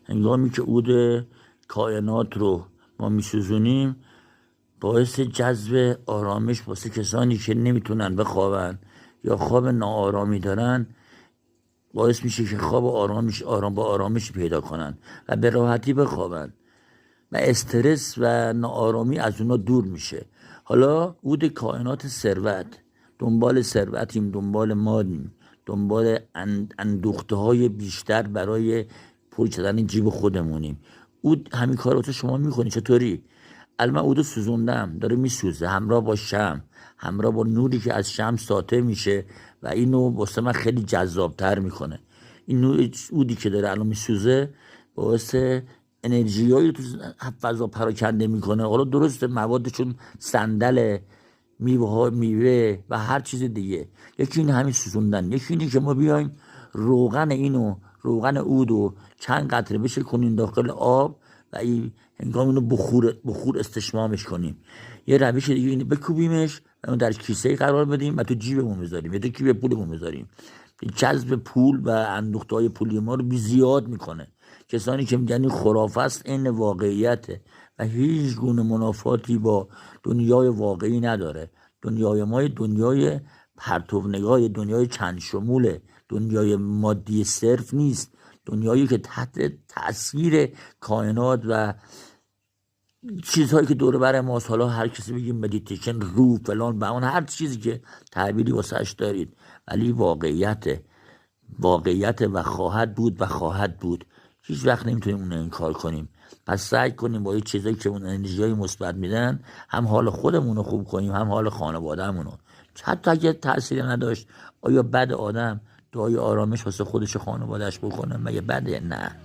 هنگامی که عود کائنات رو ما میسوزونیم باعث جذب آرامش واسه کسانی که نمیتونن بخوابن یا خواب ناآرامی دارن، باعث میشه که خواب با آرامش پیدا کنن و به راحتی بخوابن و استرس و ناآرامی از اونا دور میشه. حالا عود کائنات ثروت، دنبال ثروتیم، دنبال مالیم، دنبال اندوخته های بیشتر برای پر کردن جیب خودمونیم. عود همین کار رو شما میکنی. چطوری؟ الان من عود سوزوندم، داره میسوزه همراه با شمع، همراه با نوری که از شمع ساطع میشه و اینو واسه من خیلی جذابتر میکنه. این نور عودی که داره الان میسوزه باعث انرژیایی تو فضا پراکنده میکنه. حالا درسته موادشون صندل، میوه و هر چیز دیگه. یکی این همین سوزوندن، یکی اینی که ما بیایم روغن عودو چند قطره بشه کنیم داخل آب و این هنگام اینو بخور استشمامش کنیم. یه روش دیگه اینه بکوبیمش و اون در کیسه قرار بدیم و تو جیبمون بذاریم یا تو جیب پولمون بذاریم. جذب پول و اندوخته های پولی ما رو زیاد میکنه. کسانی که میگن این خرافه است، این واقعیته و هیچ گونه منافاتی با دنیای واقعی نداره. دنیای ما دنیای پرتوونگاه، دنیای چند شموله، دنیای مادی صرف نیست، دنیایی که تحت تاثیر کائنات و چیزهایی که دور بر ماست. حالا هر کسی بگیم مدیتیشن، روح، فلان و اون، هر چیزی که تعبیری واسش دارید، ولی واقعیت و خواهد بود. هیچ وقت نمیتونیم اون انکار کنیم. پس سعی کنیم با این چیزایی که اون انرژیای مثبت میدن هم حال خودمون رو خوب کنیم، هم حال خانواده‌مون رو. حتی اگه تأثیری نداشت، آیا بد آدم دعای آرامش واسه خودش و خانواده‌اش بکنه؟ مگه بده؟ نه.